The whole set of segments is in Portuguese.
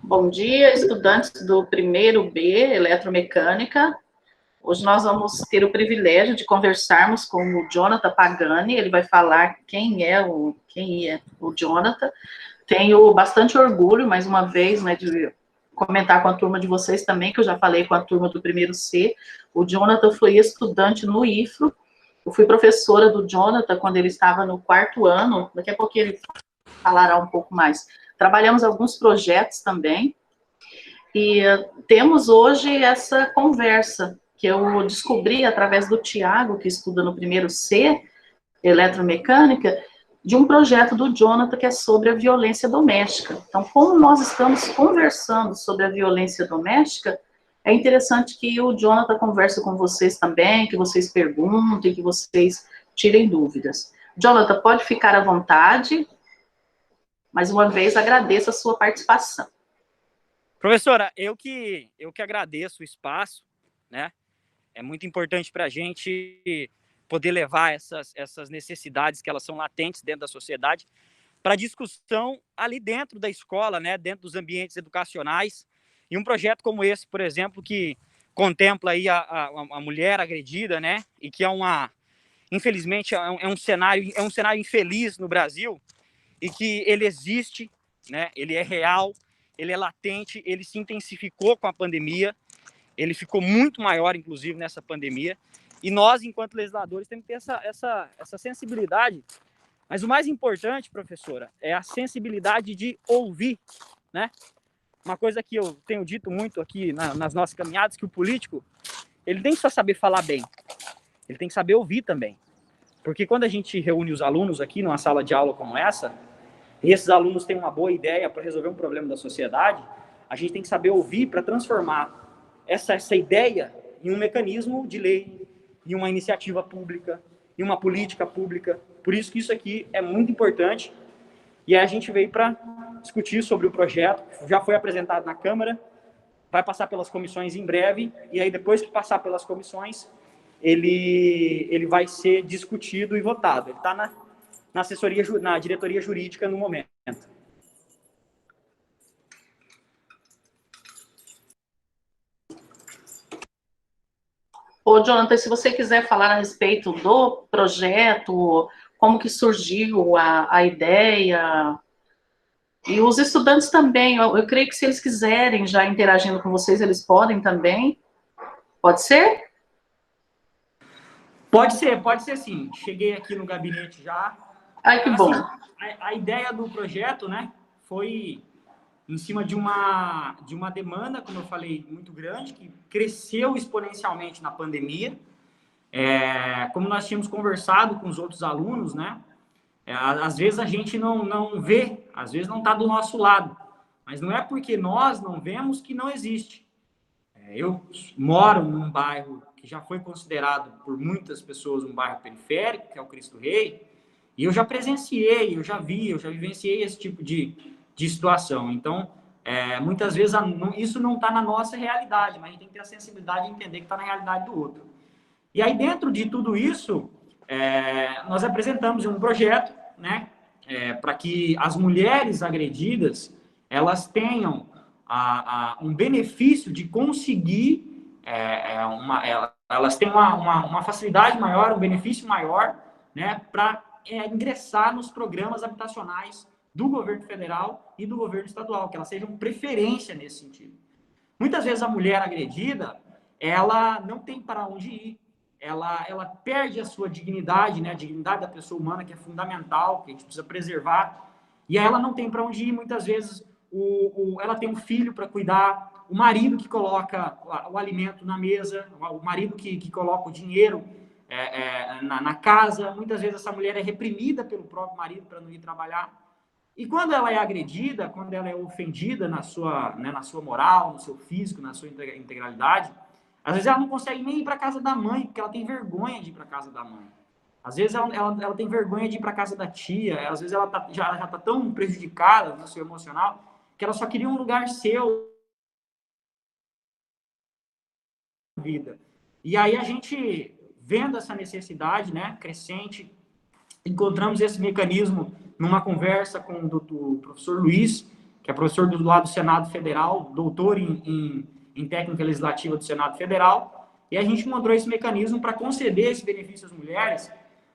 Bom dia, estudantes do primeiro B, Eletromecânica. Hoje nós vamos ter o privilégio de conversarmos com o Jonathan Pagani. Ele vai falar quem é o Jonathan. Tenho bastante orgulho, mais uma vez, né, de comentar com a turma de vocês também, que eu já falei com a turma do primeiro C. O Jonathan foi estudante no IFRO. Eu fui professora do Jonathan quando ele estava no 4º ano. Daqui a pouco ele falará um pouco mais. Trabalhamos alguns projetos também. E temos hoje essa conversa que eu descobri através do Tiago, que estuda no primeiro C, Eletromecânica, de um projeto do Jonathan que é sobre a violência doméstica. Então, como nós estamos conversando sobre a violência doméstica, é interessante que o Jonathan converse com vocês também, que vocês perguntem, que vocês tirem dúvidas. Jonathan, pode ficar à vontade. Mais uma vez, agradeço a sua participação. Professora, eu que agradeço o espaço, né? É muito importante para a gente poder levar essas necessidades que elas são latentes dentro da sociedade para discussão ali dentro da escola, né? Dentro dos ambientes educacionais. E um projeto como esse, por exemplo, que contempla aí a mulher agredida, né? E que infelizmente, é um cenário infeliz no Brasil e que ele existe, né? Ele é real, ele é latente, ele se intensificou com a pandemia, ele ficou muito maior, inclusive, nessa pandemia, e nós, enquanto legisladores, temos que ter essa sensibilidade, mas o mais importante, professora, é a sensibilidade de ouvir, né? Uma coisa que eu tenho dito muito aqui nas nossas caminhadas, que o político, ele tem que só saber falar bem, ele tem que saber ouvir também, porque quando a gente reúne os alunos aqui numa sala de aula como essa, e esses alunos têm uma boa ideia para resolver um problema da sociedade, a gente tem que saber ouvir para transformar essa ideia em um mecanismo de lei, em uma iniciativa pública, em uma política pública. Por isso que isso aqui é muito importante. E aí a gente veio para discutir sobre o projeto, já foi apresentado na Câmara, vai passar pelas comissões em breve, e aí depois que passar pelas comissões, ele vai ser discutido e votado. Ele está na diretoria jurídica no momento. Ô, Jonathan, se você quiser falar a respeito do projeto, como que surgiu a ideia, e os estudantes também, eu creio que se eles quiserem já interagindo com vocês, eles podem também. Pode ser? Pode ser sim. Cheguei aqui no gabinete já. Ai, que bom. A ideia do projeto, né, foi em cima de uma demanda, como eu falei, muito grande, que cresceu exponencialmente na pandemia. Como nós tínhamos conversado com os outros alunos, né, às vezes a gente não vê, às vezes não está do nosso lado, mas não é porque nós não vemos que não existe. Eu moro num bairro que já foi considerado por muitas pessoas um bairro periférico, que é o Cristo Rei, e eu já presenciei, eu já vivenciei esse tipo de situação. Então, muitas vezes isso não está na nossa realidade, mas a gente tem que ter a sensibilidade de entender que está na realidade do outro. E aí, dentro de tudo isso, nós apresentamos um projeto, né, para que as mulheres agredidas, elas tenham um benefício de conseguir, elas têm uma facilidade maior, um benefício maior, né, para ingressar nos programas habitacionais do governo federal e do governo estadual, que elas sejam preferência nesse sentido. Muitas vezes a mulher agredida, ela não tem para onde ir, ela perde a sua dignidade, né, a dignidade da pessoa humana, que é fundamental, que a gente precisa preservar, e aí ela não tem para onde ir, muitas vezes ela tem um filho para cuidar, o marido que coloca o alimento na mesa, o marido que coloca o dinheiro na casa, muitas vezes essa mulher é reprimida pelo próprio marido para não ir trabalhar. E quando ela é agredida, quando ela é ofendida na sua moral, no seu físico, na sua integralidade, às vezes ela não consegue nem ir para a casa da mãe, porque ela tem vergonha de ir para a casa da mãe. Às vezes ela tem vergonha de ir para a casa da tia, às vezes ela já está tão prejudicada no seu emocional, que ela só queria um lugar seu. Vida. E aí a gente, vendo essa necessidade, né, crescente, encontramos esse mecanismo numa conversa com o professor Luiz, que é professor do lado do Senado Federal, doutor em técnica legislativa do Senado Federal, e a gente encontrou esse mecanismo para conceder esse benefício às mulheres,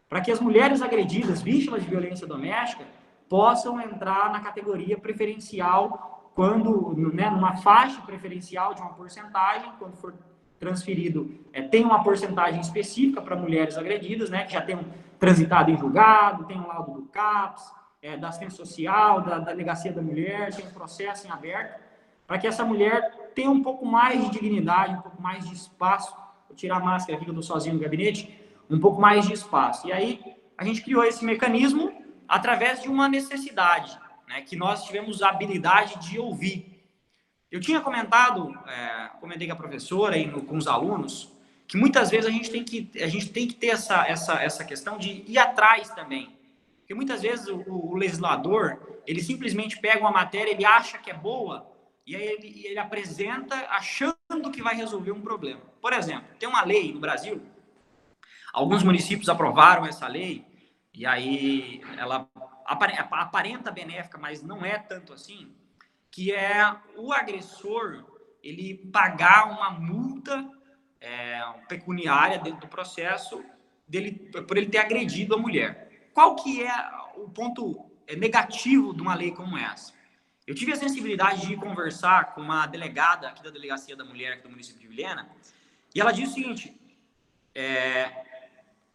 para que as mulheres agredidas, vítimas de violência doméstica, possam entrar na categoria preferencial quando, né, numa faixa preferencial de uma porcentagem, quando for transferido, tem uma porcentagem específica para mulheres agredidas, né, que já tenham transitado em julgado, tem um laudo do CAPS, da assistência social, da delegacia da mulher, tem um processo em aberto, para que essa mulher tenha um pouco mais de dignidade, um pouco mais de espaço. Vou tirar a máscara aqui que eu estou sozinho no gabinete, um pouco mais de espaço. E aí a gente criou esse mecanismo através de uma necessidade, né, que nós tivemos a habilidade de ouvir. Eu tinha comentei com a professora e com os alunos, que muitas vezes a gente tem que ter essa questão de ir atrás também. Porque muitas vezes o legislador, ele simplesmente pega uma matéria, ele acha que é boa, e aí ele apresenta achando que vai resolver um problema. Por exemplo, tem uma lei no Brasil, alguns municípios aprovaram essa lei, e aí ela aparenta benéfica, mas não é tanto assim, que é o agressor ele pagar uma multa pecuniária dentro do processo dele, por ele ter agredido a mulher. Qual que é o ponto negativo de uma lei como essa? Eu tive a sensibilidade de conversar com uma delegada aqui da Delegacia da Mulher aqui do município de Vilhena, e ela disse o seguinte,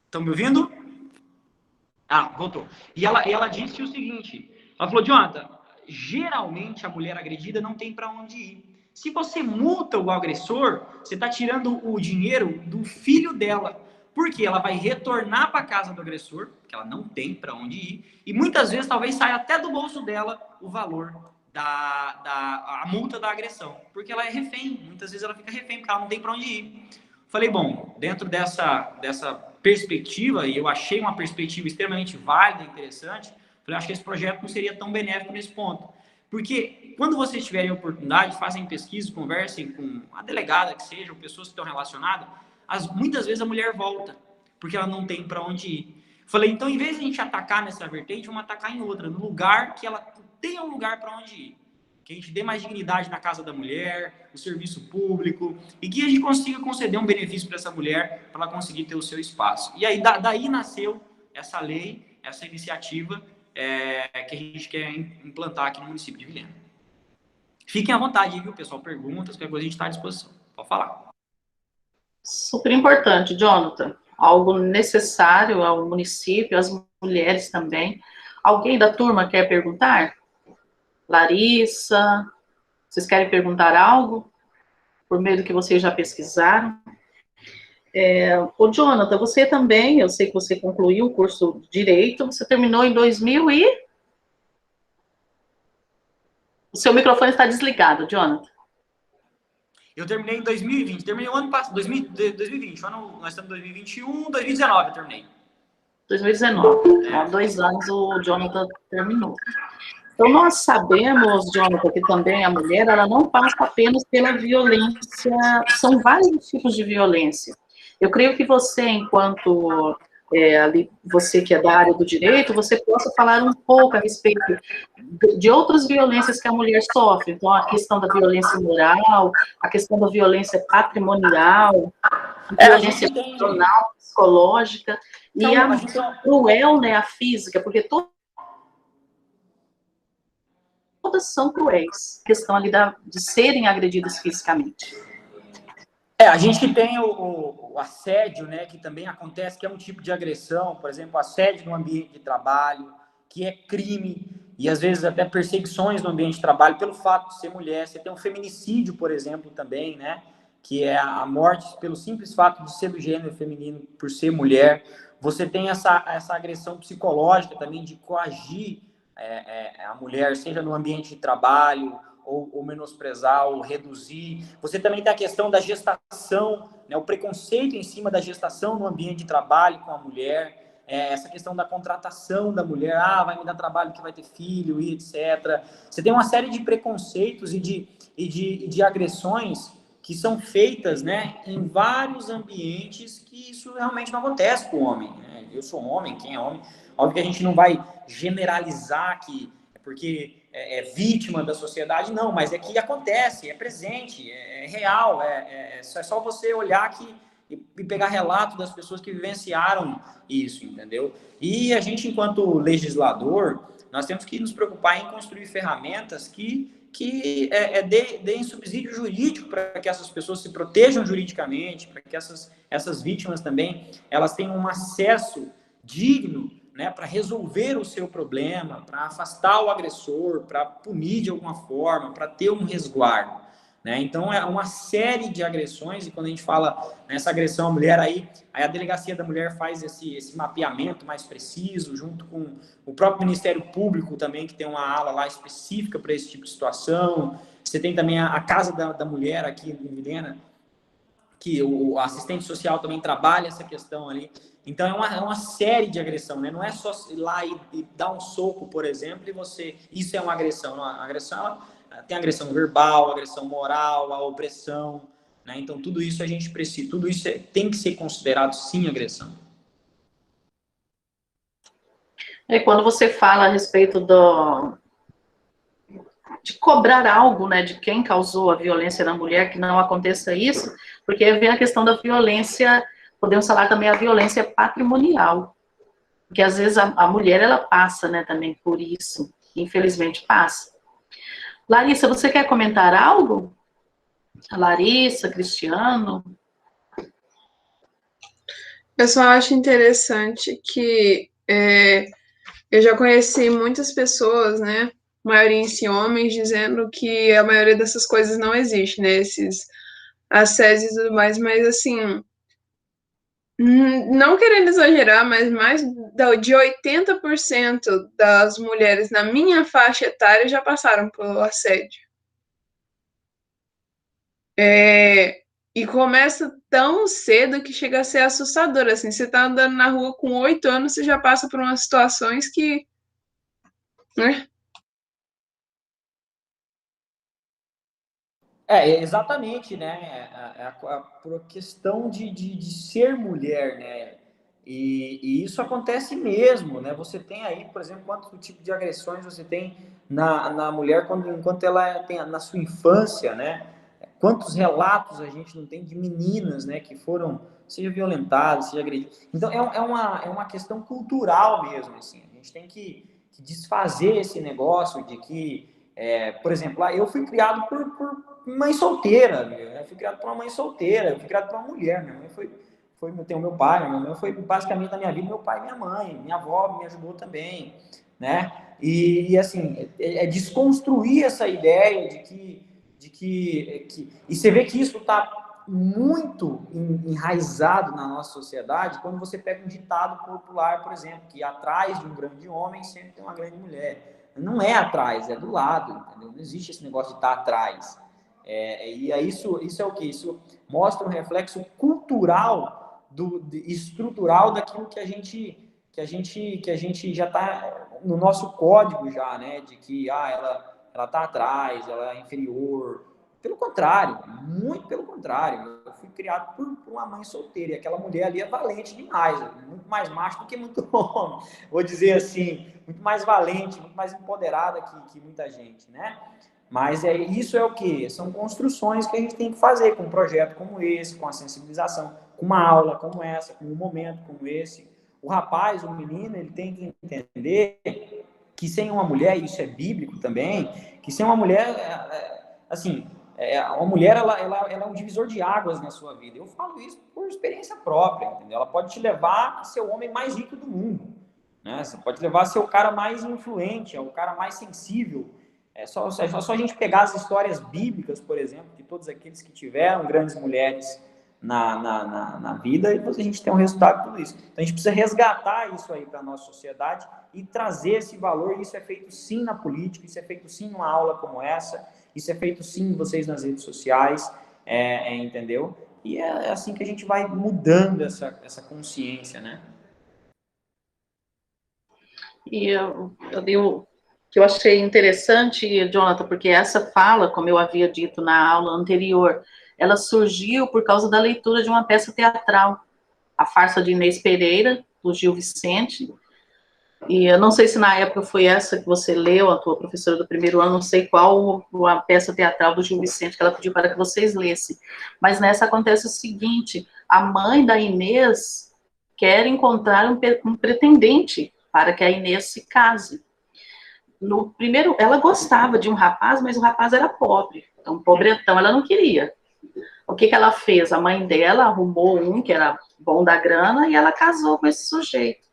estão me ouvindo? Ah, voltou. E ela disse o seguinte, ela falou, Jonathan, geralmente a mulher agredida não tem para onde ir. Se você multa o agressor, você está tirando o dinheiro do filho dela, porque ela vai retornar para a casa do agressor, porque ela não tem para onde ir, e muitas vezes talvez saia até do bolso dela o valor a multa da agressão, porque ela é refém, muitas vezes ela fica refém, porque ela não tem para onde ir. Falei, bom, dentro dessa perspectiva, e eu achei uma perspectiva extremamente válida e interessante, falei, acho que esse projeto não seria tão benéfico nesse ponto. Porque quando vocês tiverem oportunidade, fazem pesquisa, conversem com a delegada que seja, ou pessoas que estão relacionadas, muitas vezes a mulher volta, porque ela não tem para onde ir. Falei, então, em vez de a gente atacar nessa vertente, vamos atacar em outra, no lugar que ela tenha um lugar para onde ir. Que a gente dê mais dignidade na casa da mulher, no serviço público, e que a gente consiga conceder um benefício para essa mulher, para ela conseguir ter o seu espaço. E aí, daí nasceu essa lei, essa iniciativa que a gente quer implantar aqui no município de Vilhena. Fiquem à vontade, viu, pessoal? Perguntas, qualquer coisa a gente está à disposição. Pode falar. Super importante, Jonathan. Algo necessário ao município, às mulheres também. Alguém da turma quer perguntar? Larissa, vocês querem perguntar algo? Por meio do que vocês já pesquisaram? Ô, Jonathan, você também, eu sei que você concluiu o curso de Direito, você terminou em 2000 e... O seu microfone está desligado, Jonathan. Eu terminei em 2020, terminei o ano passado, 2020, nós estamos em 2021, 2019 eu terminei. 2019, há 2 anos o Jonathan terminou. Então, nós sabemos, Jonathan, que também a mulher, ela não passa apenas pela violência, são vários tipos de violência. Eu creio que você, enquanto você que é da área do direito, você possa falar um pouco a respeito de outras violências que a mulher sofre. Então, a questão da violência moral, a questão da violência patrimonial, a violência emocional, psicológica, então, e a cruel, né, a física, porque todas são cruéis, a questão ali de serem agredidas fisicamente. A gente tem o assédio, né, que também acontece, que é um tipo de agressão, por exemplo, assédio no ambiente de trabalho, que é crime, e às vezes até perseguições no ambiente de trabalho pelo fato de ser mulher. Você tem um feminicídio, por exemplo, também, né, que é a morte pelo simples fato de ser do gênero feminino por ser mulher. Você tem essa agressão psicológica também de coagir a mulher, seja no ambiente de trabalho, ou menosprezar, ou reduzir. Você também tem a questão da gestação, né, o preconceito em cima da gestação no ambiente de trabalho com a mulher, essa questão da contratação da mulher, vai me dar trabalho que vai ter filho, e etc. Você tem uma série de preconceitos e de agressões que são feitas, né, em vários ambientes que isso realmente não acontece com o homem, né? Eu sou homem, quem é homem? Óbvio que a gente não vai generalizar aqui, porque é vítima da sociedade, não, mas é que acontece, é presente, é real, é só você olhar aqui e pegar relato das pessoas que vivenciaram isso, entendeu? E a gente, enquanto legislador, nós temos que nos preocupar em construir ferramentas que deem subsídio jurídico para que essas pessoas se protejam juridicamente, para que essas vítimas também elas tenham um acesso digno, né, para resolver o seu problema, para afastar o agressor, para punir de alguma forma, para ter um resguardo. Né? Então, é uma série de agressões, e quando a gente fala nessa agressão à mulher, aí a Delegacia da Mulher faz esse mapeamento mais preciso, junto com o próprio Ministério Público também, que tem uma ala lá específica para esse tipo de situação. Você tem também a Casa da Mulher aqui em Vilhena, que o assistente social também trabalha essa questão ali. Então, é uma série de agressão, né? Não é só ir lá e dar um soco, por exemplo, e você... Isso é uma agressão. Não, a agressão, tem agressão verbal, agressão moral, a opressão, né? Então, tudo isso a gente precisa... Tudo isso tem que ser considerado, sim, agressão. E quando você fala a respeito de cobrar algo, né, de quem causou a violência na mulher, que não aconteça isso, porque vem a questão da violência, podemos falar também a violência patrimonial, porque às vezes a mulher, ela passa, né, também por isso, infelizmente passa. Larissa, você quer comentar algo? A Larissa, Cristiano? Eu só acho interessante que eu já conheci muitas pessoas, né, maioria em si homens, dizendo que a maioria dessas coisas não existe, né, esses assédios e tudo mais, mas assim, não querendo exagerar, mas mais de 80% das mulheres na minha faixa etária já passaram pelo assédio. E começa tão cedo que chega a ser assustador, assim, você tá andando na rua com 8 anos, você já passa por umas situações que, né? Exatamente, né? Por questão de ser mulher, né? E isso acontece mesmo, né? Você tem aí, por exemplo, quanto tipo de agressões você tem na mulher enquanto ela tem na sua infância, né? Quantos relatos a gente não tem de meninas, né, que foram, seja violentadas, seja agredidas. Então, é uma questão cultural mesmo, assim. A gente tem que desfazer esse negócio de que, por exemplo, eu fui criado por mãe solteira, eu fui criado por uma mãe solteira, eu fui criado por uma mulher, minha mãe tem o meu pai, minha mãe foi basicamente na minha vida, meu pai e minha mãe, minha avó me ajudou também, né? E assim, desconstruir essa ideia de que e você vê que isso está muito enraizado na nossa sociedade quando você pega um ditado popular, por exemplo, que atrás de um grande homem sempre tem uma grande mulher. Não é atrás, é do lado, entendeu? Não existe esse negócio de estar atrás. E aí isso é o que? Isso mostra um reflexo cultural, estrutural daquilo que a gente já está no nosso código já, né? De que ela está atrás, ela é inferior. Pelo contrário, muito pelo contrário. Eu fui criado por uma mãe solteira, e aquela mulher ali é valente demais, muito mais macho do que muito homem, vou dizer assim, muito mais valente, muito mais empoderada que muita gente, né? Mas isso é o quê? São construções que a gente tem que fazer com um projeto como esse, com a sensibilização, com uma aula como essa, com um momento como esse. O rapaz, o menino, ele tem que entender que sem uma mulher, e isso é bíblico também, que sem uma mulher, assim, uma mulher, ela é um divisor de águas na sua vida. Eu falo isso por experiência própria, entendeu? Ela pode te levar a ser o homem mais rico do mundo, né? Você pode levar a ser o cara mais influente, o cara mais sensível. É só a gente pegar as histórias bíblicas, por exemplo, de todos aqueles que tiveram grandes mulheres na vida, e depois a gente tem um resultado de tudo isso. Então a gente precisa resgatar isso aí para a nossa sociedade e trazer esse valor. Isso é feito sim na política, isso é feito sim numa aula como essa, isso é feito sim vocês nas redes sociais, entendeu? E é assim que a gente vai mudando essa consciência, né? E que eu achei interessante, Jonathan, porque essa fala, como eu havia dito na aula anterior, ela surgiu por causa da leitura de uma peça teatral, A Farsa de Inês Pereira, do Gil Vicente, E eu não sei se na época foi essa que você leu, a tua professora do primeiro ano, não sei qual a peça teatral do Gil Vicente que ela pediu para que vocês lessem. Mas nessa acontece o seguinte, a mãe da Inês quer encontrar um pretendente para que a Inês se case. No primeiro, ela gostava de um rapaz, mas o rapaz era pobre, então pobretão ela não queria. O que ela fez? A mãe dela arrumou um que era bom da grana e ela casou com esse sujeito.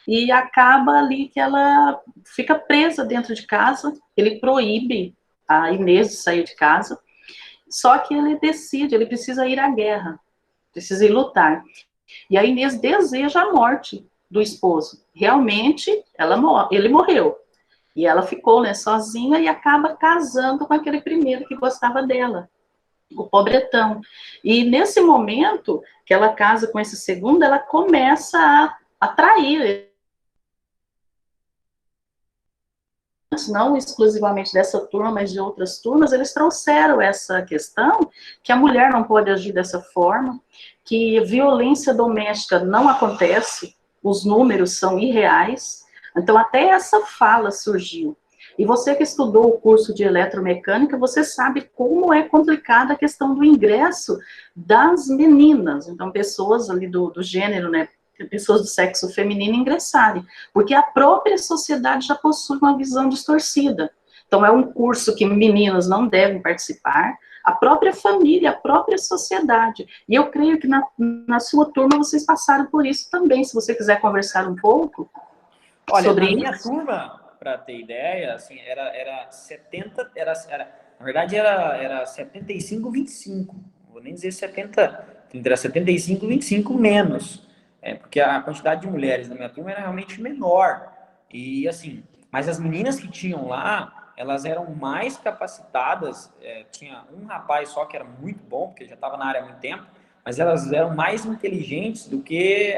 E acaba ali que ela fica presa dentro de casa, ele proíbe a Inês de sair de casa, só que ele decide, ele precisa ir à guerra, precisa ir lutar. E a Inês deseja a morte do esposo. Realmente, ele morreu. E ela ficou, né, sozinha e acaba casando com aquele primeiro que gostava dela, o pobretão. E nesse momento que ela casa com esse segundo, ela começa a atrair, não exclusivamente dessa turma, mas de outras turmas, eles trouxeram essa questão que a mulher não pode agir dessa forma, que violência doméstica não acontece, os números são irreais. Então, até essa fala surgiu. E você que estudou o curso de eletromecânica, você sabe como é complicada a questão do ingresso das meninas. Então, pessoas ali do gênero, né, pessoas do sexo feminino ingressarem, porque a própria sociedade já possui uma visão distorcida. Então, é um curso que meninas não devem participar, a própria família, a própria sociedade. E eu creio que na sua turma vocês passaram por isso também, se você quiser conversar um pouco. Olha, sobre na minha isso. turma, para ter ideia, assim, era 70, na verdade era 75-25, vou nem dizer 70, era 75-25 menos, porque a quantidade de mulheres na minha turma era realmente menor, e assim, mas as meninas que tinham lá, elas eram mais capacitadas, tinha um rapaz só que era muito bom, porque já estava na área há muito tempo, mas elas eram mais inteligentes do que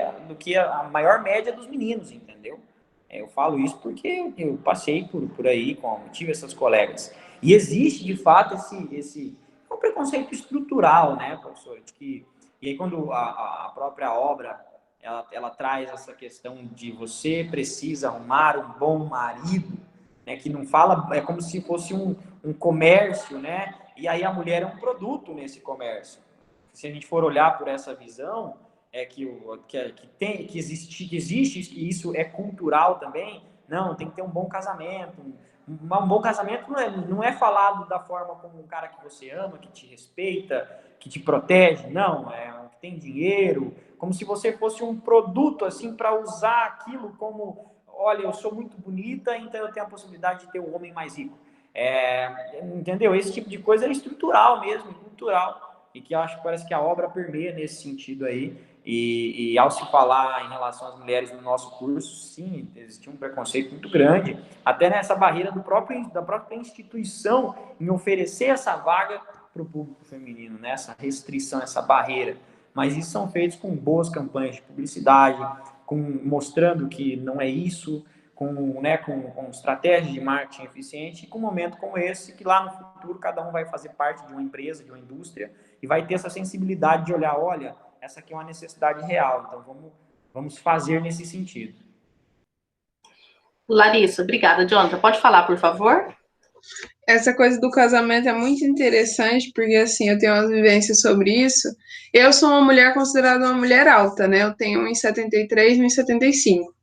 a maior média dos meninos, entendeu? Eu falo isso porque eu passei por aí, tive essas colegas. E existe, de fato, esse um preconceito estrutural, né, professor? E aí, quando a própria obra ela traz essa questão de você precisa arrumar um bom marido, né, que não fala, é como se fosse um comércio, né? E aí a mulher é um produto nesse comércio. Se a gente for olhar por essa visão, que existe, que isso é cultural também. Não, tem que ter um bom casamento. Um bom casamento não é falado da forma como um cara que você ama, que te respeita, que te protege. Não, é um que tem dinheiro, como se você fosse um produto assim para usar aquilo como, olha, eu sou muito bonita, então eu tenho a possibilidade de ter um homem mais rico. Entendeu? Esse tipo de coisa é estrutural mesmo, cultural, e que eu acho que parece que a obra permeia nesse sentido aí. E ao se falar em relação às mulheres no nosso curso, sim, existia um preconceito muito grande, até nessa barreira da própria instituição em oferecer essa vaga para o público feminino, né? Essa restrição, essa barreira. Mas isso são feitos com boas campanhas de publicidade, mostrando que não é isso, com estratégia de marketing eficiente, e com um momento como esse, que lá no futuro cada um vai fazer parte de uma empresa, de uma indústria, e vai ter essa sensibilidade de olhar, olha, essa aqui é uma necessidade real, então vamos fazer nesse sentido. Larissa, obrigada. Jonathan, pode falar, por favor? Essa coisa do casamento é muito interessante, porque assim, eu tenho umas vivências sobre isso. Eu sou uma mulher considerada uma mulher alta, né? Eu tenho 1,73, 1,75.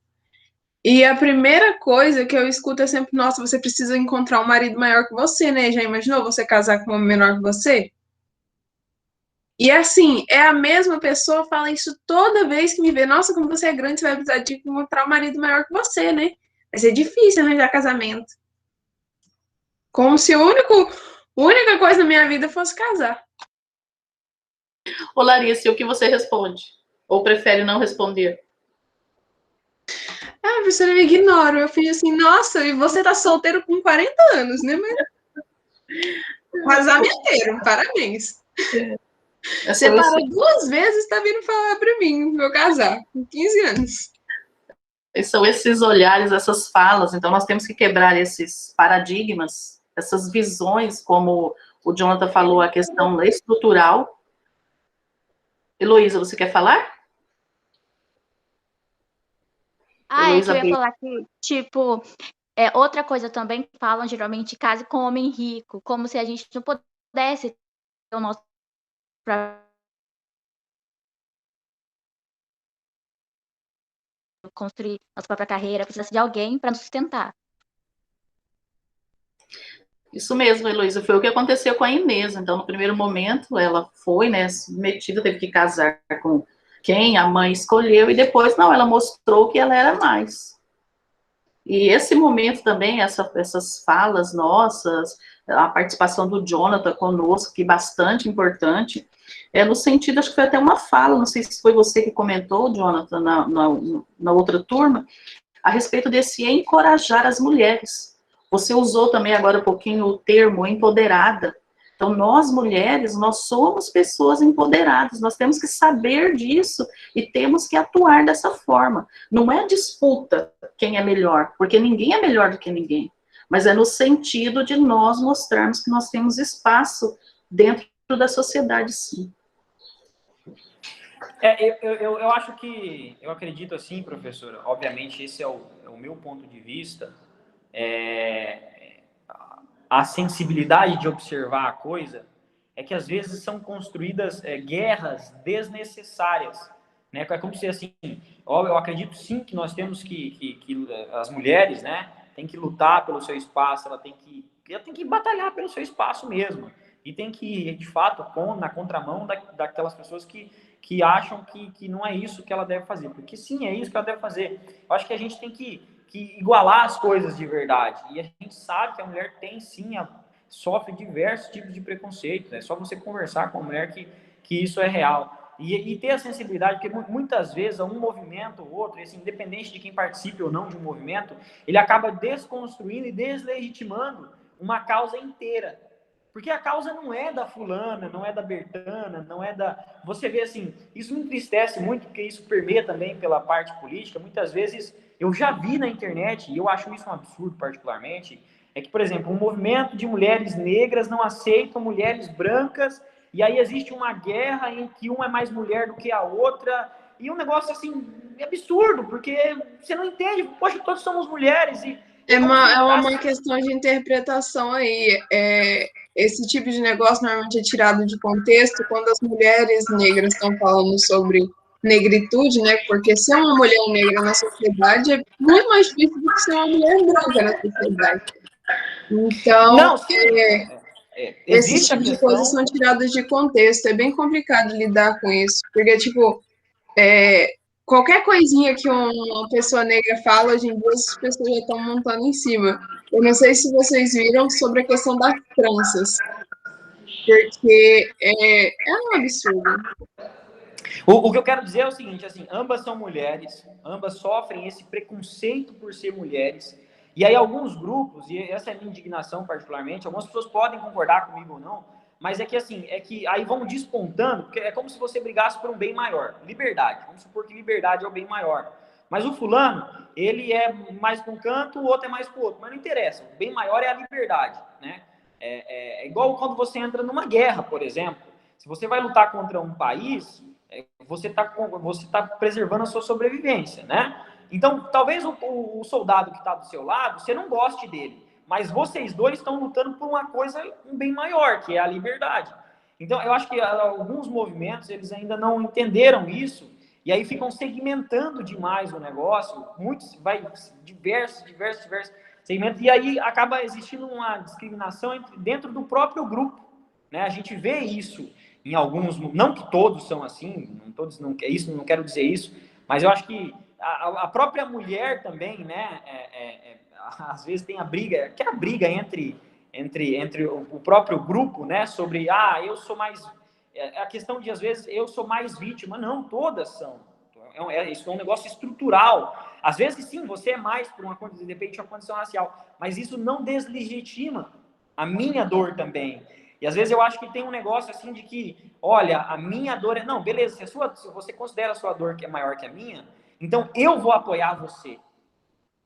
E a primeira coisa que eu escuto é sempre, nossa, você precisa encontrar um marido maior que você, né? Já imaginou você casar com um homem menor que você? E assim, é a mesma pessoa fala isso toda vez que me vê. Nossa, como você é grande, você vai precisar de encontrar um marido maior que você, né? Vai ser difícil arranjar casamento. Como se a única coisa na minha vida fosse casar. Ô, Larissa, e o que você responde? Ou prefere não responder? Ah, a professora me ignora. Eu fiz assim, nossa, e você tá solteiro com 40 anos, né? Mas casamenteiro, parabéns. Você parou 2 vezes e tá vindo falar pra mim, meu casar, com 15 anos. São esses olhares, essas falas, então nós temos que quebrar esses paradigmas, essas visões, como o Jonathan falou, a questão estrutural. Heloísa, você quer falar? É que Heloísa eu ia B. falar que, tipo, outra coisa também que falam geralmente case com homem rico, como se a gente não pudesse ter o nosso próprio, construir nossa própria carreira, precisasse de alguém para nos sustentar. Isso mesmo, Heloísa, foi o que aconteceu com a Inês. Então, no primeiro momento, ela foi, né, submetida, teve que casar com quem a mãe escolheu, e depois, não, ela mostrou que ela era mais. E esse momento também, essas falas nossas, a participação do Jonathan conosco, que é bastante importante, no sentido, acho que foi até uma fala, não sei se foi você que comentou, Jonathan, na outra turma, a respeito desse encorajar as mulheres. Você usou também agora um pouquinho o termo empoderada. Então, nós mulheres, nós somos pessoas empoderadas, nós temos que saber disso e temos que atuar dessa forma. Não é disputa quem é melhor, porque ninguém é melhor do que ninguém, mas é no sentido de nós mostrarmos que nós temos espaço dentro da sociedade, sim. Eu acho que, eu acredito assim, professora, obviamente esse é o meu ponto de vista, a sensibilidade de observar a coisa é que às vezes são construídas guerras desnecessárias, né? É como se assim, eu acredito sim que nós temos que as mulheres, né, tem que lutar pelo seu espaço, ela tem que batalhar pelo seu espaço mesmo, e tem que ir, de fato, na contramão daquelas pessoas que acham que não é isso que ela deve fazer, porque sim, é isso que ela deve fazer. Eu acho que a gente tem que igualar as coisas de verdade, e a gente sabe que a mulher tem sim, sofre diversos tipos de preconceito, é só você conversar com a mulher que isso é real. E ter a sensibilidade, porque muitas vezes um movimento ou outro, assim, independente de quem participe ou não de um movimento, ele acaba desconstruindo e deslegitimando uma causa inteira. Porque a causa não é da fulana, não é da Bertana, não é da... Você vê assim, isso me entristece muito, porque isso permeia também pela parte política. Muitas vezes eu já vi na internet, e eu acho isso um absurdo particularmente, é que, por exemplo, um movimento de mulheres negras não aceitam mulheres brancas, e aí existe uma guerra em que uma é mais mulher do que a outra, e um negócio assim, absurdo, porque você não entende, poxa, todos somos mulheres, e é uma questão de interpretação aí. Esse tipo de negócio normalmente é tirado de contexto quando as mulheres negras estão falando sobre negritude, né? Porque ser uma mulher negra na sociedade é muito mais difícil do que ser uma mulher branca na sociedade. Então, não, sim, esses existe a tipos de coisas questão... são tiradas de contexto. É bem complicado lidar com isso, porque, tipo, qualquer coisinha que uma pessoa negra fala, hoje em dia as pessoas já estão montando em cima. Eu não sei se vocês viram sobre a questão das tranças, porque é um absurdo. O que eu quero dizer é o seguinte, assim, ambas são mulheres, ambas sofrem esse preconceito por ser mulheres, e aí alguns grupos, e essa é a minha indignação particularmente, algumas pessoas podem concordar comigo ou não, mas é que assim, é que aí vão despontando, porque é como se você brigasse por um bem maior, liberdade, vamos supor que liberdade é o bem maior, mas o fulano, ele é mais para um canto, o outro é mais para o outro, mas não interessa, o bem maior é a liberdade, né? É igual quando você entra numa guerra, por exemplo, se você vai lutar contra um país, você tá preservando a sua sobrevivência, né? Então, talvez o soldado que está do seu lado, você não goste dele, mas vocês dois estão lutando por uma coisa, um bem maior, que é a liberdade. Então, eu acho que alguns movimentos, eles ainda não entenderam isso, e aí ficam segmentando demais o negócio, diversos segmentos, e aí acaba existindo uma discriminação dentro do próprio grupo, né? A gente vê isso em alguns, não que todos são assim, não todos, não é isso, não quero dizer isso, mas eu acho que a própria mulher também, né, às vezes tem a briga, que é a briga entre o próprio grupo, né, sobre, eu sou mais, a questão de, às vezes, eu sou mais vítima, não, todas são, isso é um negócio estrutural, às vezes sim, você é mais por de repente, uma condição racial, mas isso não deslegitima a minha dor também. E às vezes eu acho que tem um negócio assim de que, olha, a minha dor é... Não, beleza, se você considera a sua dor que é maior que a minha, então eu vou apoiar você.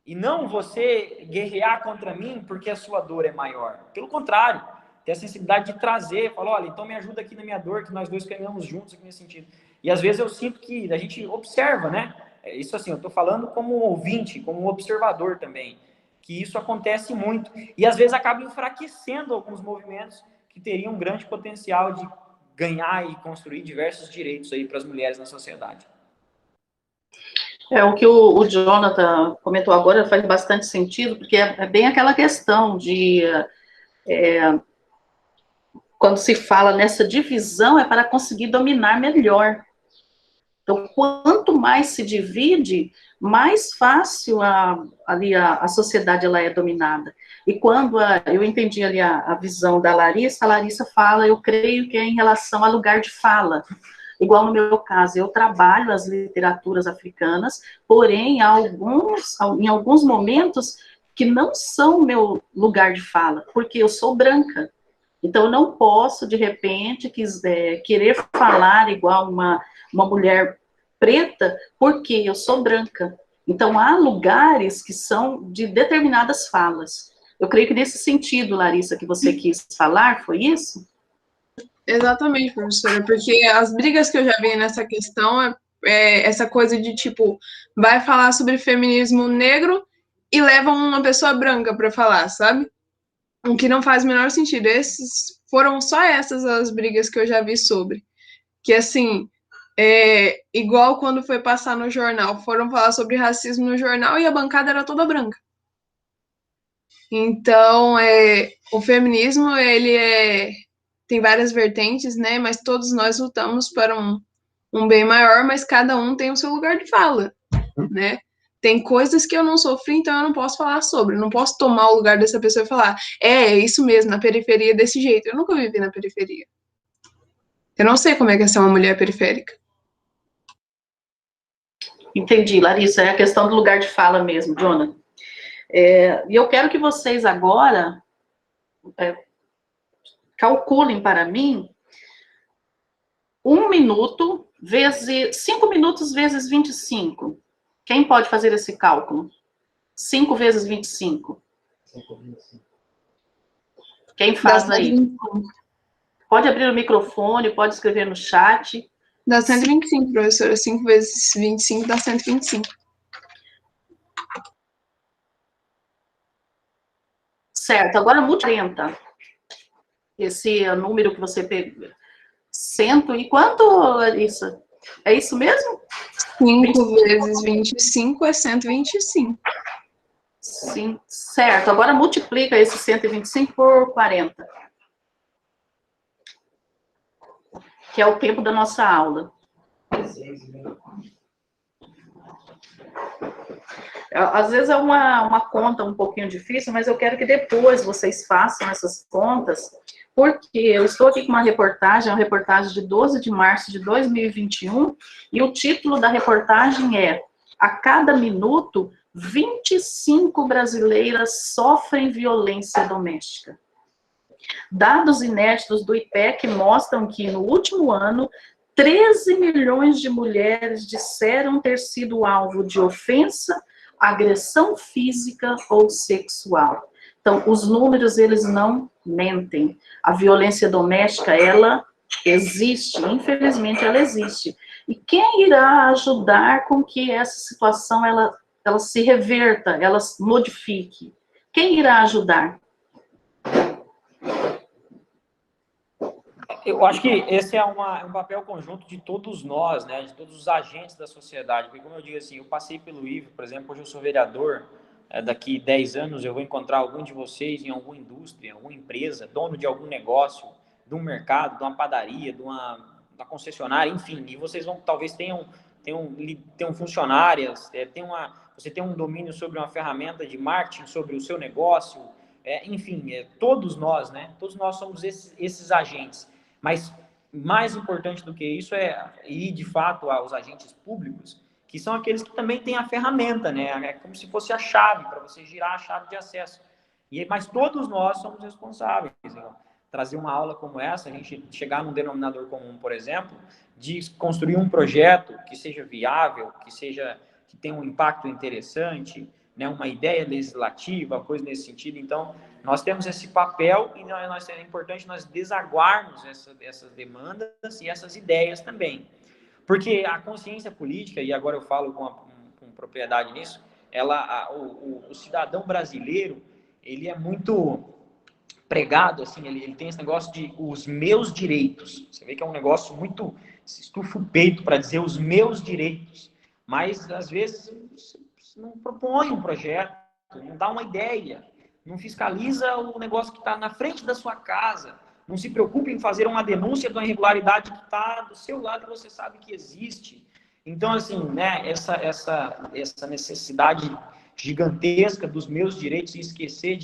E não você guerrear contra mim porque a sua dor é maior. Pelo contrário, ter a sensibilidade de trazer, falar, olha, então me ajuda aqui na minha dor, que nós dois caminhamos juntos aqui nesse sentido. E às vezes eu sinto que a gente observa, né? Isso assim, eu estou falando como um ouvinte, como um observador também, que isso acontece muito. E às vezes acaba enfraquecendo alguns movimentos que teriam um grande potencial de ganhar e construir diversos direitos aí para as mulheres na sociedade. O que o Jonathan comentou agora faz bastante sentido, porque é bem aquela questão de quando se fala nessa divisão é para conseguir dominar melhor. Então, quanto mais se divide, mais fácil a sociedade ela é dominada. E quando eu entendi ali a visão da Larissa, a Larissa fala, eu creio que é em relação a lugar de fala. Igual no meu caso, eu trabalho as literaturas africanas, porém, em alguns momentos que não são o meu lugar de fala, porque eu sou branca. Então, eu não posso, de repente, querer falar igual uma mulher preta, porque eu sou branca. Então, há lugares que são de determinadas falas. Eu creio que nesse sentido, Larissa, que você quis falar, foi isso? Exatamente, professora, porque as brigas que eu já vi nessa questão é essa coisa de, tipo, vai falar sobre feminismo negro e leva uma pessoa branca para falar, sabe? O que não faz o menor sentido. Foram só essas as brigas que eu já vi sobre. Que, assim, igual quando foi passar no jornal, foram falar sobre racismo no jornal e a bancada era toda branca. Então, o feminismo, tem várias vertentes, né? Mas todos nós lutamos para um bem maior, mas cada um tem o seu lugar de fala, né? Tem coisas que eu não sofri, então eu não posso falar sobre. Eu não posso tomar o lugar dessa pessoa e falar, é isso mesmo, na periferia desse jeito. Eu nunca vivi na periferia. Eu não sei como é que é ser uma mulher periférica. Entendi, Larissa, é a questão do lugar de fala mesmo, Jonathan. E eu quero que vocês agora calculem para mim 5 minutos vezes 25. Quem pode fazer esse cálculo? 5 vezes 25. Quem faz aí? Pode abrir o microfone, pode escrever no chat. Dá 125, professora. 5 vezes 25 dá 125. Certo, agora multiplica esse número que você pegou. 100 e quanto, Larissa? É isso mesmo? 5 vezes 25 é 125. Sim, certo. Agora multiplica esse 125 por 40. Que é o tempo da nossa aula. Às vezes é uma conta um pouquinho difícil, mas eu quero que depois vocês façam essas contas, porque eu estou aqui com uma reportagem de 12 de março de 2021, e o título da reportagem é: a cada minuto, 25 brasileiras sofrem violência doméstica. Dados inéditos do IPEC mostram que, no último ano, 13 milhões de mulheres disseram ter sido alvo de ofensa, agressão física ou sexual. Então, os números, eles não mentem. A violência doméstica, ela existe, infelizmente ela existe. E quem irá ajudar com que essa situação, ela se reverta, ela se modifique? Quem irá ajudar? Eu acho que esse é um papel conjunto de todos nós, né, de todos os agentes da sociedade, porque, como eu digo assim, eu passei pelo IVE, por exemplo, hoje eu sou vereador, daqui 10 anos eu vou encontrar algum de vocês em alguma indústria, em alguma empresa, dono de algum negócio, de um mercado, de uma padaria, de uma concessionária, enfim, e vocês vão, talvez tenham funcionárias, você tem um domínio sobre uma ferramenta de marketing, sobre o seu negócio, enfim, todos nós, né, todos nós somos esses agentes. Mas mais importante do que isso ir, de fato, aos agentes públicos, que são aqueles que também têm a ferramenta, né? É como se fosse a chave, para você girar a chave de acesso. Mas todos nós somos responsáveis. Então, trazer uma aula como essa, a gente chegar num denominador comum, por exemplo, de construir um projeto que seja viável, que tenha um impacto interessante, né? Uma ideia legislativa, coisa nesse sentido. Então, nós temos esse papel e é importante nós desaguarmos essas demandas e essas ideias também. Porque a consciência política, e agora eu falo com propriedade nisso, o cidadão brasileiro, ele é muito pregado, assim, ele tem esse negócio de os meus direitos. Você vê que é um negócio muito, se estufa o peito para dizer os meus direitos, mas às vezes você não propõe um projeto, não dá uma ideia, não fiscaliza o negócio que está na frente da sua casa, não se preocupe em fazer uma denúncia de uma irregularidade que está do seu lado e você sabe que existe. Então, assim, né, essa necessidade gigantesca dos meus direitos e esquecer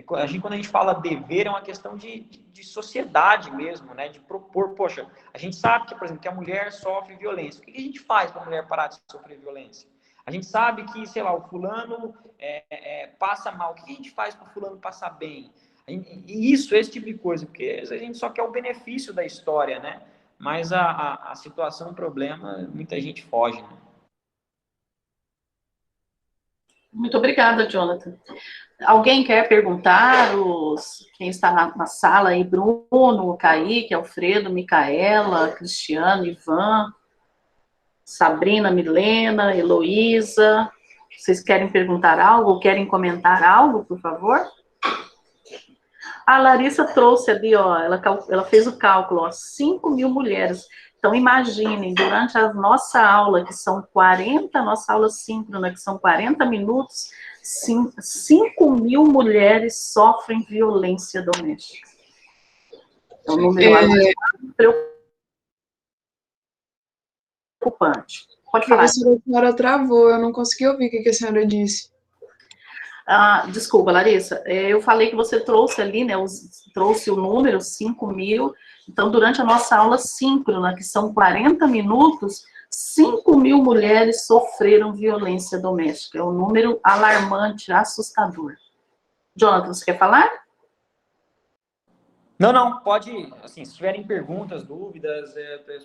quando a gente fala dever, é uma questão de sociedade mesmo, né, de propor, poxa, a gente sabe que, por exemplo, que a mulher sofre violência. O que a gente faz para a mulher parar de sofrer violência? A gente sabe que, sei lá, o fulano passa mal. O que a gente faz para o fulano passar bem? E esse tipo de coisa, porque a gente só quer o benefício da história, né? Mas a situação, o problema, muita gente foge, né? Muito obrigada, Jonathan. Alguém quer perguntar? Quem está na sala aí? Bruno, Kaique, Alfredo, Micaela, Cristiano, Ivan, Sabrina, Milena, Heloísa. Vocês querem perguntar algo ou querem comentar algo, por favor? A Larissa trouxe ali, ó, ela fez o cálculo, ó, 5.000 mulheres. Então, imaginem, durante a nossa aula, que são 40, nossa aula síncrona, que são 40 minutos, 5.000 mulheres sofrem violência doméstica. É um número preocupante. Pode falar. Professora, a senhora travou, eu não consegui ouvir o que a senhora disse. Desculpa, Larissa, eu falei que você trouxe ali, né, trouxe o número 5.000, então durante a nossa aula síncrona, que são 40 minutos, 5.000 mulheres sofreram violência doméstica, é um número alarmante, assustador. Jonathan, você quer falar? Não, pode, assim, se tiverem perguntas, dúvidas,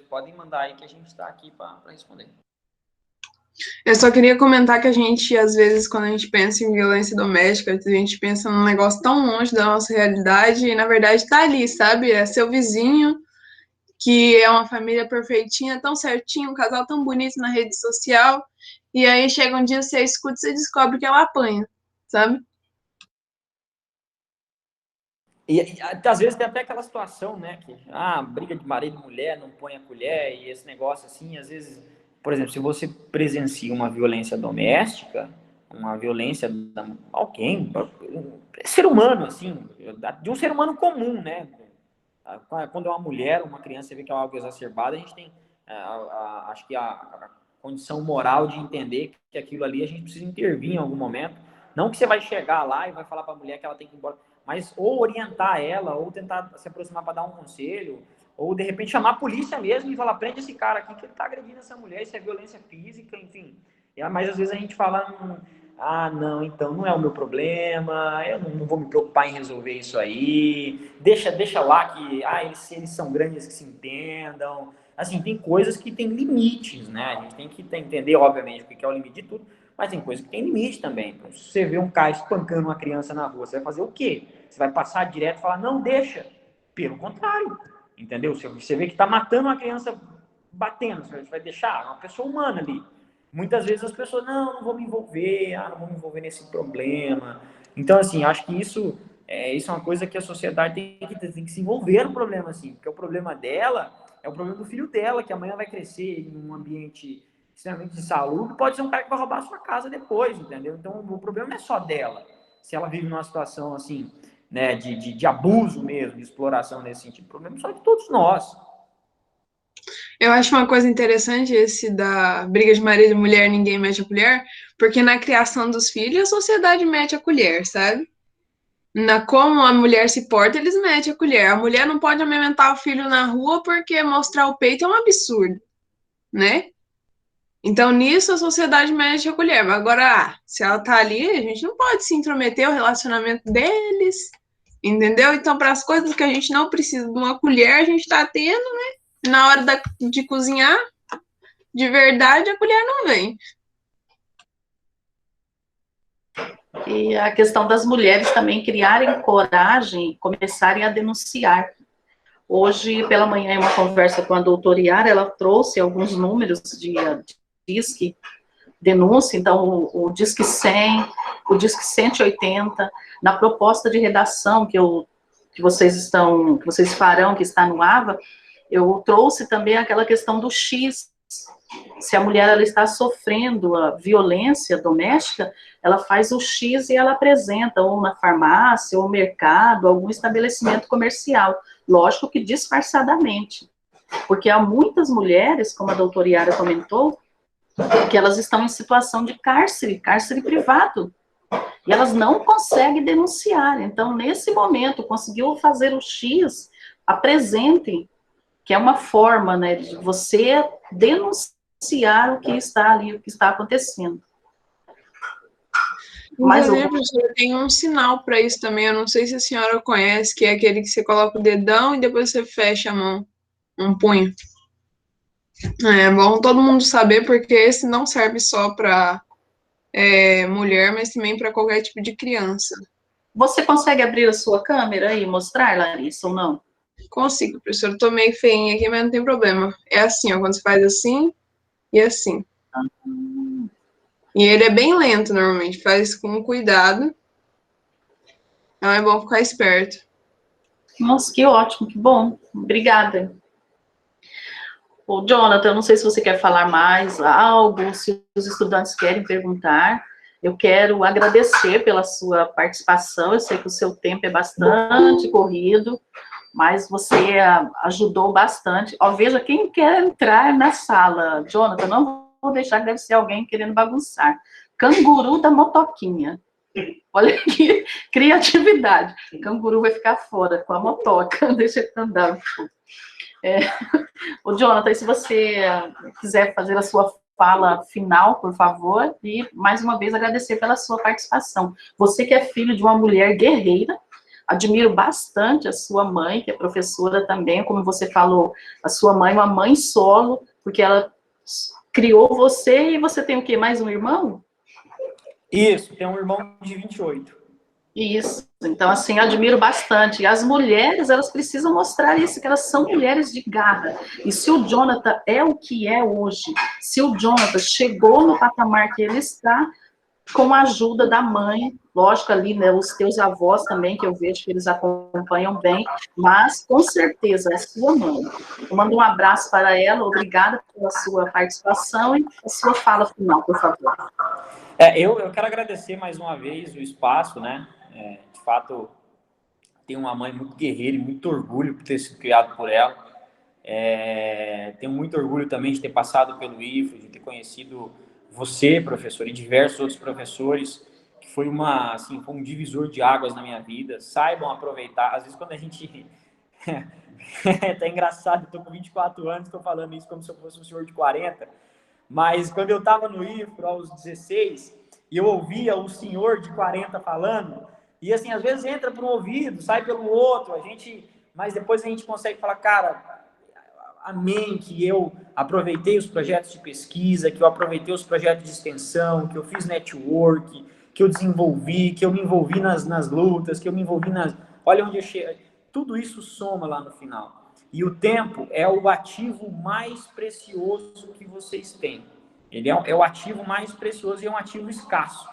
podem mandar aí que a gente está aqui para responder. Eu só queria comentar que a gente, às vezes, quando a gente pensa em violência doméstica, a gente pensa num negócio tão longe da nossa realidade e, na verdade, tá ali, sabe? É seu vizinho, que é uma família perfeitinha, tão certinho, um casal tão bonito na rede social, e aí chega um dia, você escuta e você descobre que ela apanha, sabe? E às vezes tem até aquela situação, né, que, briga de marido e mulher, não põe a colher, e esse negócio assim, às vezes, por exemplo, se você presencia uma violência doméstica, uma violência de alguém, ser humano, assim, de um ser humano comum, né, quando é uma mulher, uma criança, você vê que é algo exacerbado, a gente tem, acho que a condição moral de entender que aquilo ali a gente precisa intervir em algum momento, não que você vai chegar lá e vai falar para a mulher que ela tem que ir embora, mas ou orientar ela, ou tentar se aproximar para dar um conselho, ou de repente chamar a polícia mesmo e falar, prende esse cara aqui que ele está agredindo essa mulher, isso é violência física, enfim. Mas às vezes a gente fala, não, então não é o meu problema, eu não vou me preocupar em resolver isso aí, deixa lá que eles são grandes que se entendam. Assim, tem coisas que tem limites, né? A gente tem que entender, obviamente, o que é o limite de tudo, mas tem coisa que tem limite também. Se você vê um cara espancando uma criança na rua, você vai fazer o quê? Você vai passar direto e falar, não, deixa. Pelo contrário, entendeu? Você vê que está matando uma criança batendo, você vai deixar uma pessoa humana ali. Muitas vezes as pessoas, não vou me envolver, não vou me envolver nesse problema. Então, assim, acho que isso é uma coisa que a sociedade tem que se envolver no problema, assim, porque o problema dela é o problema do filho dela, que amanhã vai crescer em um ambiente extremamente insalubre, pode ser um cara que vai roubar a sua casa depois, entendeu? Então, o problema não é só dela. Se ela vive numa situação, assim, né, de abuso mesmo, de exploração nesse sentido, o problema é só de todos nós. Eu acho uma coisa interessante esse da briga de marido e mulher, ninguém mete a colher, porque na criação dos filhos a sociedade mete a colher, sabe? Como a mulher se porta, eles metem a colher. A mulher não pode amamentar o filho na rua porque mostrar o peito é um absurdo, né? Então, nisso, a sociedade mete a colher. Mas agora, se ela tá ali, a gente não pode se intrometer no relacionamento deles, entendeu? Então, para as coisas que a gente não precisa de uma colher, a gente tá tendo, né? Na hora de cozinhar, de verdade, a colher não vem. E a questão das mulheres também criarem coragem e começarem a denunciar. Hoje, pela manhã, em uma conversa com a doutora Yara, ela trouxe alguns números de DISC denúncia, então o Disque 100, o Disque 180, na proposta de redação que vocês farão, que está no AVA, eu trouxe também aquela questão do X. Se a mulher ela está sofrendo a violência doméstica, ela faz o X e ela apresenta, ou na farmácia, ou no mercado, algum estabelecimento comercial. Lógico que disfarçadamente. Porque há muitas mulheres, como a doutora Yara comentou, que elas estão em situação de cárcere privado. E elas não conseguem denunciar. Então, nesse momento, conseguiu fazer o X, apresentem, que é uma forma, né, de você denunciar o que está ali, o que está acontecendo. Mas Inclusive, professora, tem um sinal para isso também, eu não sei se a senhora conhece, que é aquele que você coloca o dedão e depois você fecha a mão, um punho. É bom todo mundo saber, porque esse não serve só para mulher, mas também para qualquer tipo de criança. Você consegue abrir a sua câmera e mostrar, Larissa, ou não? Consigo, professor. Eu tô meio feinha aqui, mas não tem problema. É assim, ó, quando você faz assim e assim. E ele é bem lento, normalmente. Faz com cuidado. Então é bom ficar esperto. Nossa, que ótimo, que bom. Obrigada. Ô, Jonathan, eu não sei se você quer falar mais algo, se os estudantes querem perguntar. Eu quero agradecer pela sua participação. Eu sei que o seu tempo é bastante corrido, mas você ajudou bastante. Ó, veja quem quer entrar na sala. Jonathan, não vou deixar que deve ser alguém querendo bagunçar. Canguru da motoquinha. Olha que criatividade. Canguru vai ficar fora com a motoca. Deixa ele andar um pouco. O Jonathan, se você quiser fazer a sua fala final, por favor, e mais uma vez agradecer pela sua participação. Você que é filho de uma mulher guerreira, admiro bastante a sua mãe, que é professora também, como você falou, a sua mãe, uma mãe solo, porque ela criou você e você tem o quê? Mais um irmão? Isso, tem um irmão de 28. Isso, então assim, eu admiro bastante. E as mulheres, elas precisam mostrar isso, que elas são mulheres de garra. E se o Jonathan é o que é hoje, se o Jonathan chegou no patamar que ele está, com a ajuda da mãe, lógico ali, né, os teus avós também, que eu vejo que eles acompanham bem, mas com certeza a sua mãe. Eu mando um abraço para ela, obrigada pela sua participação e a sua fala final, por favor. Eu quero agradecer mais uma vez o espaço, né? De fato, tenho uma mãe muito guerreira e muito orgulho por ter sido criado por ela. Tenho muito orgulho também de ter passado pelo IFO, de ter conhecido você, professor, e diversos outros professores, que foi foi um divisor de águas na minha vida. Saibam aproveitar. Às vezes, quando a gente... Tá engraçado, eu tô com 24 anos, estou falando isso como se eu fosse um senhor de 40, mas quando eu estava no IFO, aos 16, e eu ouvia o senhor de 40 falando, e assim, às vezes entra por um ouvido, sai pelo outro, mas depois a gente consegue falar, cara, amém, que eu aproveitei os projetos de pesquisa, que eu aproveitei os projetos de extensão, que eu fiz network, que eu desenvolvi, que eu me envolvi nas lutas, que eu me envolvi Olha onde eu chego. Tudo isso soma lá no final. E o tempo é o ativo mais precioso que vocês têm. Ele é o ativo mais precioso e é um ativo escasso.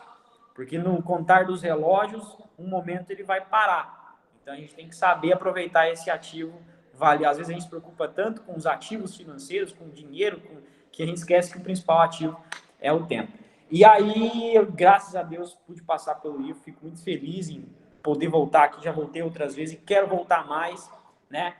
Porque no contar dos relógios, um momento ele vai parar. Então a gente tem que saber aproveitar esse ativo. Às vezes a gente se preocupa tanto com os ativos financeiros, com o dinheiro, que a gente esquece que o principal ativo é o tempo. E aí, graças a Deus, pude passar pelo IFO, fico muito feliz em poder voltar aqui, já voltei outras vezes e quero voltar mais, né?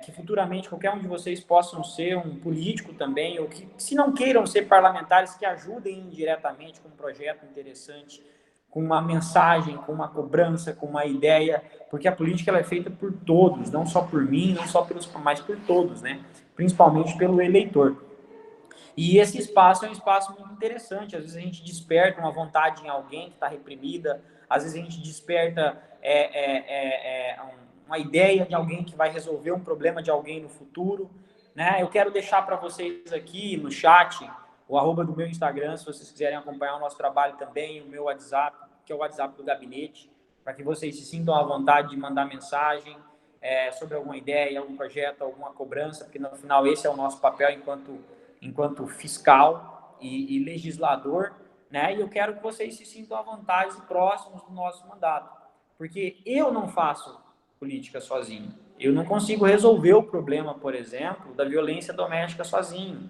Que futuramente qualquer um de vocês possam ser um político também, ou que, se não queiram ser parlamentares, que ajudem indiretamente com um projeto interessante, com uma mensagem, com uma cobrança, com uma ideia, porque a política ela é feita por todos, não só por mim, não só mas por todos, né? Principalmente pelo eleitor. E esse espaço é um espaço muito interessante. Às vezes a gente desperta uma vontade em alguém que está reprimida, às vezes a gente desperta uma ideia de alguém que vai resolver um problema de alguém no futuro, né? Eu quero deixar para vocês aqui no chat o @ do meu Instagram, se vocês quiserem acompanhar o nosso trabalho também, o meu WhatsApp, que é o WhatsApp do gabinete, para que vocês se sintam à vontade de mandar mensagem sobre alguma ideia, algum projeto, alguma cobrança, porque no final esse é o nosso papel enquanto fiscal, e legislador, né? E eu quero que vocês se sintam à vontade próximos do nosso mandato, porque eu não faço política sozinho. Eu não consigo resolver o problema, por exemplo, da violência doméstica sozinho,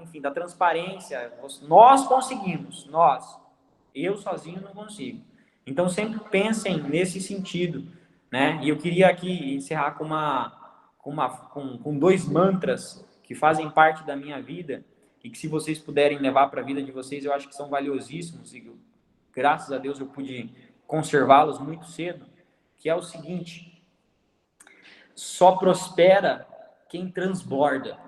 enfim, da transparência. Nós conseguimos, eu sozinho não consigo. Então, sempre pensem nesse sentido, né? E eu queria aqui encerrar com 2 mantras que fazem parte da minha vida e que, se vocês puderem levar para a vida de vocês, eu acho que são valiosíssimos e, graças a Deus, eu pude conservá-los muito cedo, que é o seguinte: só prospera quem transborda.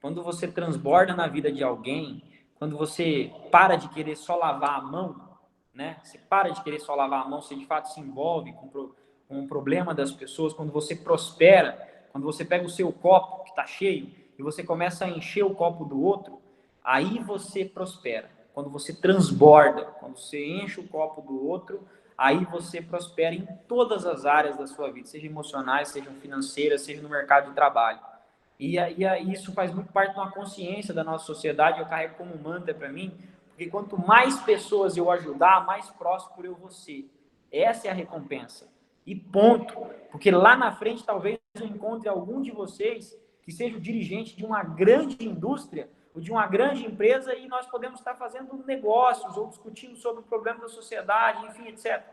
Quando você transborda na vida de alguém, quando você para de querer só lavar a mão, né? Você para de querer só lavar a mão, você de fato se envolve com o problema das pessoas. Quando você prospera, quando você pega o seu copo que está cheio e você começa a encher o copo do outro, aí você prospera. Quando você transborda, quando você enche o copo do outro, aí você prospera em todas as áreas da sua vida, seja emocionais, sejam financeiras, seja no mercado de trabalho. E isso faz muito parte de uma consciência da nossa sociedade, eu carrego como mantra para mim, porque quanto mais pessoas eu ajudar, mais próspero eu vou ser. Essa é a recompensa. E ponto. Porque lá na frente, talvez eu encontre algum de vocês que seja o dirigente de uma grande indústria ou de uma grande empresa e nós podemos estar fazendo negócios ou discutindo sobre o problema da sociedade, enfim, etc.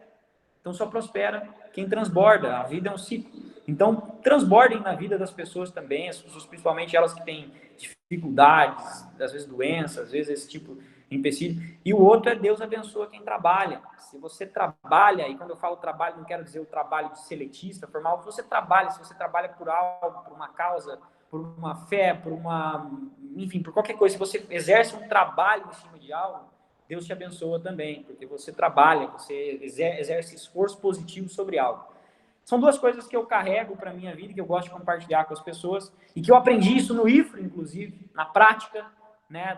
Então, só prospera quem transborda. A vida é um ciclo. Então, transbordem na vida das pessoas também, as pessoas, principalmente elas que têm dificuldades, às vezes doenças, às vezes esse tipo de empecilho. E o outro é Deus abençoa quem trabalha. Se você trabalha, e quando eu falo trabalho, não quero dizer o trabalho de seletista, formal, se você trabalha por algo, por uma causa, por uma fé, enfim, por qualquer coisa, se você exerce um trabalho em cima de algo, Deus te abençoa também, porque você trabalha, você exerce esforço positivo sobre algo. São 2 coisas que eu carrego para a minha vida, que eu gosto de compartilhar com as pessoas, e que eu aprendi isso no IFRO, inclusive, na prática, né,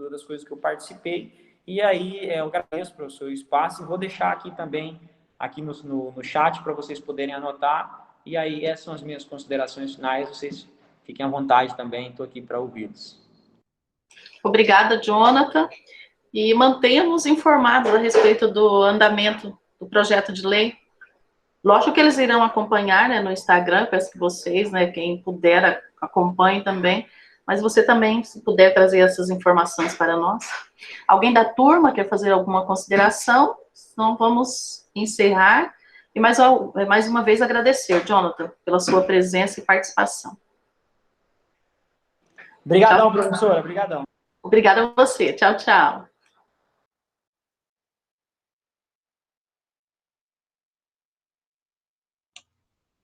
das coisas que eu participei. E aí eu agradeço, professor, o espaço, e vou deixar aqui também, aqui no chat, para vocês poderem anotar. E aí essas são as minhas considerações finais, vocês fiquem à vontade também, estou aqui para ouvi-los. Obrigada, Jonathan. E mantenha-nos informados a respeito do andamento do projeto de lei. Lógico que eles irão acompanhar, né, no Instagram, peço que vocês, né, quem puder, acompanhe também, mas você também, se puder trazer essas informações para nós. Alguém da turma quer fazer alguma consideração? Então, vamos encerrar. E mais uma vez agradecer, Jonathan, pela sua presença e participação. Obrigadão, professora. Obrigadão. Obrigada a você. Tchau, tchau.